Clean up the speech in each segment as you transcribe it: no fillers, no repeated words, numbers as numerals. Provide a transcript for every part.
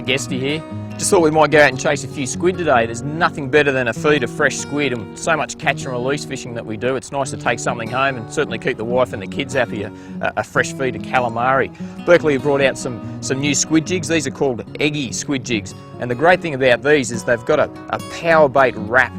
Guesty here. Just thought we might go out and chase a few squid today. There's nothing better than a feed of fresh squid, and so much catch and release fishing that we do. It's nice to take something home and certainly keep the wife and the kids happy, a fresh feed of calamari. Berkeley have brought out some new squid jigs. These are called eggy squid jigs, and the great thing about these is they've got a power bait wrap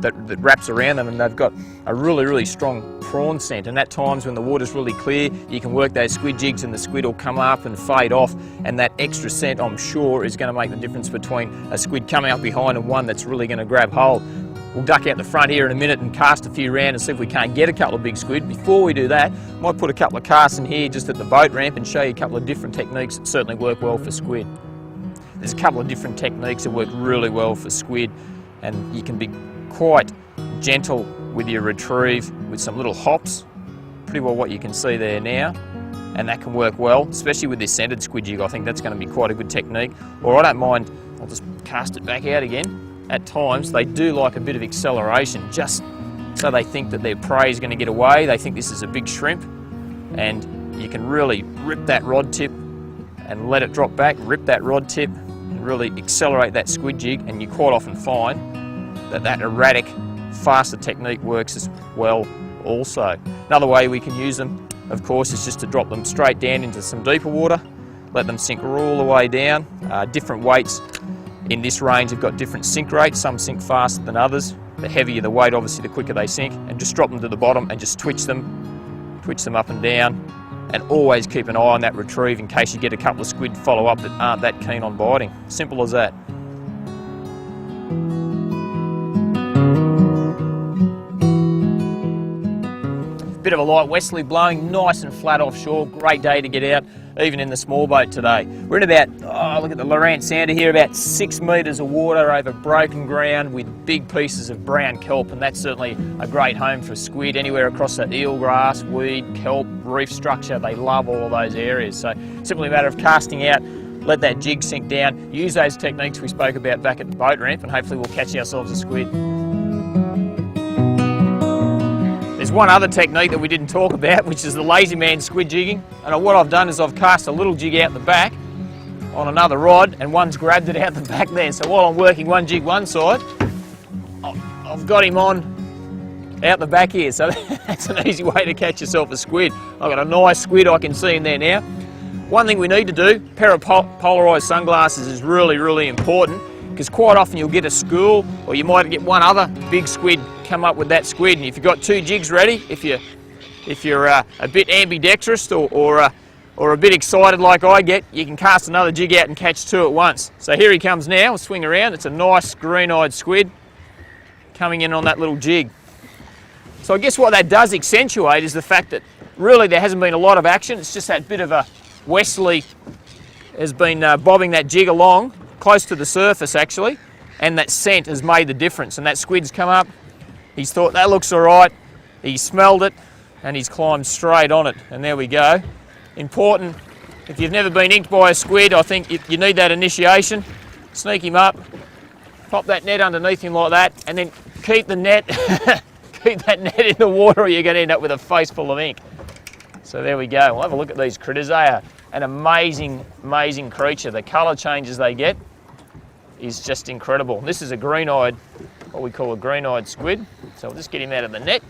that wraps around them, and they've got a really strong prawn scent, and at times when the water's really clear you can work those squid jigs and the squid will come up and fade off, and that extra scent, I'm sure, is going to make the difference between a squid coming up behind and one that's really going to grab hold. We'll duck out the front here in a minute and cast a few round and see if we can't get a couple of big squid. Before we do that, I might put a couple of casts in here just at the boat ramp and show you a couple of different techniques that certainly work well for squid. There's a couple of different techniques that work really well for squid, and you can be quite gentle with your retrieve with some little hops, pretty well what you can see there now, and that can work well, especially with this centered squid jig. I think that's going to be quite a good technique. Or I don't mind, I'll just cast it back out again. At times they do like a bit of acceleration, just so they think that their prey is going to get away. They think this is a big shrimp, and you can really rip that rod tip and let it drop back, rip that rod tip and really accelerate that squid jig, and you quite often find that erratic, faster technique works as well also. Another way we can use them, of course, is just to drop them straight down into some deeper water, let them sink all the way down. Different weights in this range have got different sink rates. Some sink faster than others. The heavier the weight, obviously, the quicker they sink. And just drop them to the bottom and just twitch them up and down, and always keep an eye on that retrieve in case you get a couple of squid follow up that aren't that keen on biting. Simple as that. Bit of a light westerly blowing, nice and flat offshore. Great day to get out, even in the small boat today. We're in about, look at the Lorant Sounder here, about 6 metres of water over broken ground with big pieces of brown kelp, and that's certainly a great home for squid. Anywhere across that eelgrass, weed, kelp, reef structure, they love all of those areas. So simply a matter of casting out, let that jig sink down, use those techniques we spoke about back at the boat ramp, and hopefully we'll catch ourselves a squid. There's one other technique that we didn't talk about, which is the lazy man squid jigging. And what I've done is I've cast a little jig out the back on another rod, and one's grabbed it out the back there. So while I'm working one jig one side, I've got him on out the back here. So that's an easy way to catch yourself a squid. I've got a nice squid I can see in there now. One thing we need to do, a pair of polarised sunglasses is really important, because quite often you'll get a school, or you might get one other big squid come up with that squid, and if you've got two jigs ready, if you're a bit ambidextrous or a bit excited like I get, you can cast another jig out and catch two at once. So here he comes now. We'll swing around. It's a nice green-eyed squid coming in on that little jig. So I guess what that does accentuate is the fact that really there hasn't been a lot of action. It's just that bit of a westerly has been bobbing that jig along close to the surface actually, and that scent has made the difference, and that squid's come up. He's thought that looks all right, he smelled it, and he's climbed straight on it, and there we go. Important, if you've never been inked by a squid, I think you need that initiation. Sneak him up, pop that net underneath him like that, and then keep the net, keep that net in the water, or you're going to end up with a face full of ink. So there we go. We'll have a look at these critters. They are an amazing creature. The colour changes they get is just incredible. This is a green-eyed, what we call a green-eyed squid. So we'll just get him out of the net.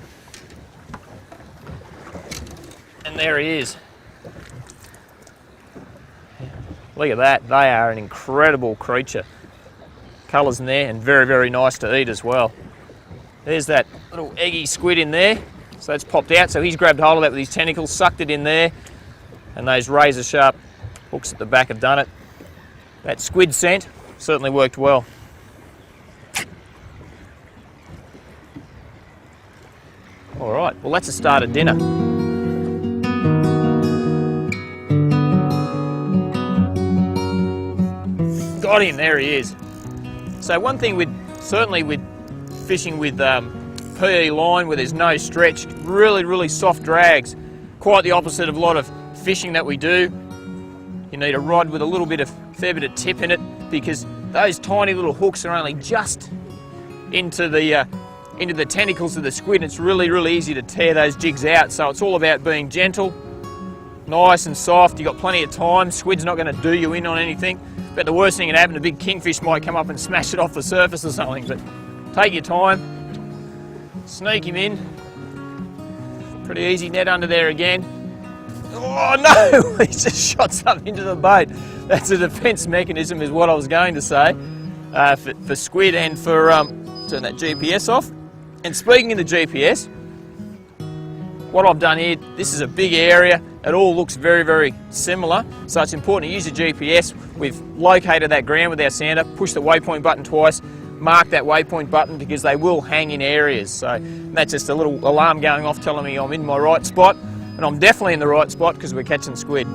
And there he is. Look at that. They are an incredible creature. Colours in there, and very nice to eat as well. There's that little eggy squid in there. So that's popped out. So he's grabbed hold of that with his tentacles, sucked it in there, and those razor-sharp hooks at the back have done it. That squid scent certainly worked well. All right, well, that's a start of dinner. Got him, there he is. So one thing certainly with fishing with PE line where there's no stretch, really soft drags, quite the opposite of a lot of fishing that we do. You need a rod with a fair bit of tip in it, because those tiny little hooks are only just into the tentacles of the squid, and it's really easy to tear those jigs out. So it's all about being gentle, nice and soft. You've got plenty of time. Squid's not going to do you in on anything. But the worst thing that happened, a big kingfish might come up and smash it off the surface or something. But take your time, sneak him in. Pretty easy, net under there again. Oh no, he just shot something into the boat. That's a defence mechanism is what I was going to say for squid and for, turn that GPS off. And speaking of the GPS, what I've done here, this is a big area. It all looks very, very similar. So it's important to use the GPS. We've located that ground with our sounder, push the waypoint button twice, mark that waypoint button because they will hang in areas. So that's just a little alarm going off telling me I'm in my right spot. And I'm definitely in the right spot because we're catching squid.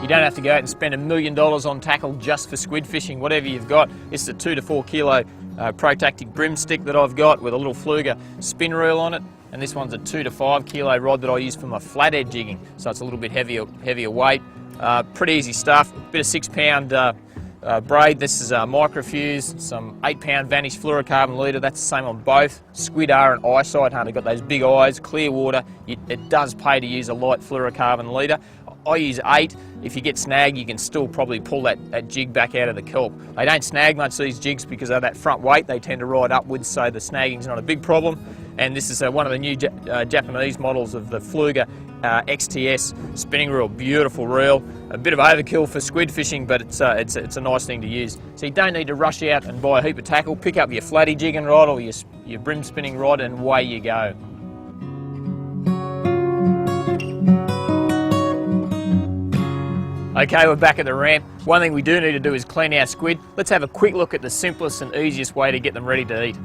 You don't have to go out and spend $1 million on tackle just for squid fishing. Whatever you've got, this is a 2 to 4 kilo protactic brim stick that I've got with a little fluger spin reel on it, and this one's a 2 to 5 kilo rod that I use for my flathead jigging, so it's a little bit heavier weight. Pretty easy stuff. Bit of 6-pound braid. This is microfuse, some 8-pound Vanish fluorocarbon leader. That's the same on both. Squid are an eyesight hunter. Got those big eyes, clear water. It does pay to use a light fluorocarbon leader. I use 8. If you get snagged, you can still probably pull that jig back out of the kelp. They don't snag much, these jigs, because of that front weight. They tend to ride upwards, so the snagging's not a big problem. And this is one of the new Japanese models of the Fluger XTS spinning reel. Beautiful reel. A bit of overkill for squid fishing, but it's a nice thing to use. So you don't need to rush out and buy a heap of tackle. Pick up your flatty jigging rod or your brim spinning rod and away you go. Okay, we're back at the ramp. One thing we do need to do is clean our squid. Let's have a quick look at the simplest and easiest way to get them ready to eat.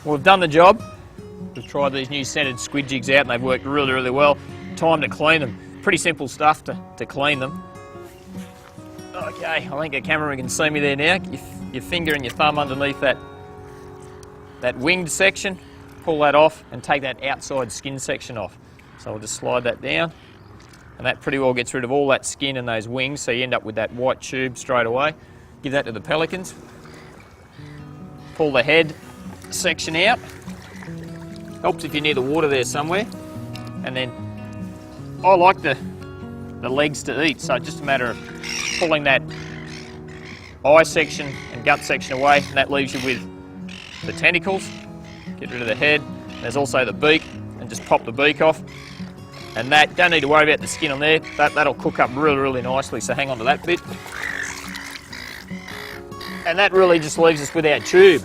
Well, we've done the job. We've tried these new scented squid jigs out and they've worked really, really well. Time to clean them. Pretty simple stuff to clean them. Okay, I think the camera can see me there now. Your finger and your thumb underneath that winged section, pull that off and take that outside skin section off. So we'll just slide that down. And that pretty well gets rid of all that skin and those wings, so you end up with that white tube straight away. Give that to the pelicans. Pull the head section out. Helps if you're near the water there somewhere. And then I like the legs to eat, so it's just a matter of pulling that eye section and gut section away, and that leaves you with the tentacles. Get rid of the head. There's also the beak, and just pop the beak off. And that, don't need to worry about the skin on there, that'll cook up really, really nicely, so hang on to that bit. And that really just leaves us with our tube.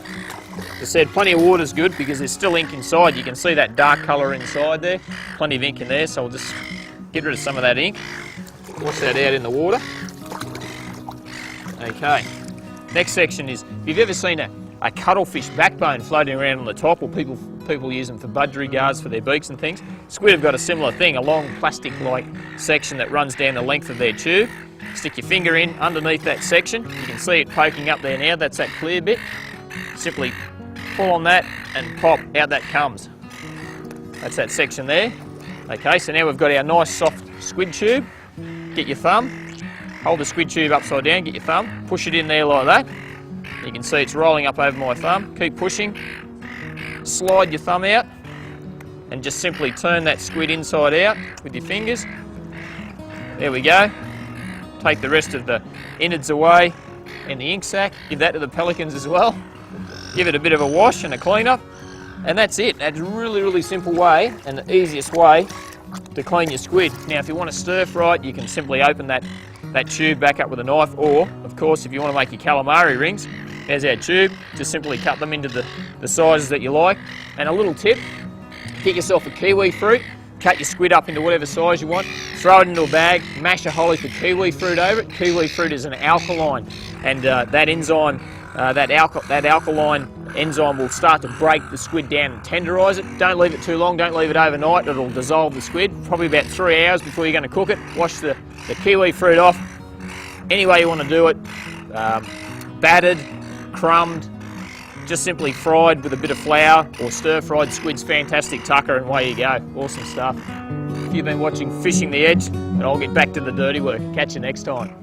As I said, plenty of water's good because there's still ink inside. You can see that dark colour inside there, plenty of ink in there, so we'll just get rid of some of that ink. Wash that out in the water. Okay, next section is, if you've ever seen a cuttlefish backbone floating around on the top, or people use them for budgerigars for their beaks and things. Squid have got a similar thing, a long plastic-like section that runs down the length of their tube. Stick your finger in underneath that section. You can see it poking up there now, that's that clear bit. Simply pull on that and pop, out that comes. That's that section there. Okay, so now we've got our nice soft squid tube. Get your thumb, hold the squid tube upside down, get your thumb, push it in there like that. You can see it's rolling up over my thumb. Keep pushing. Slide your thumb out and just simply turn that squid inside out with your fingers. There we go. Take the rest of the innards away in the ink sac. Give that to the pelicans as well. Give it a bit of a wash and a clean up. And that's it. That's a really, really simple way and the easiest way to clean your squid. Now, if you want to stir fry it, you can simply open that tube back up with a knife, or, of course, if you want to make your calamari rings, there's our tube. Just simply cut them into the sizes that you like. And a little tip, get yourself a kiwi fruit, cut your squid up into whatever size you want, throw it into a bag, mash a whole heap of kiwi fruit over it. Kiwi fruit is an alkaline, and that enzyme, that alkaline enzyme will start to break the squid down and tenderise it. Don't leave it too long, don't leave it overnight, it'll dissolve the squid. Probably about 3 hours before you're going to cook it. Wash the kiwi fruit off any way you want to do it, battered, crumbed, just simply fried with a bit of flour, or stir-fried squid's fantastic tucker, and away you go. Awesome stuff. You've been watching Fishing the Edge, and I'll get back to the dirty work. Catch you next time.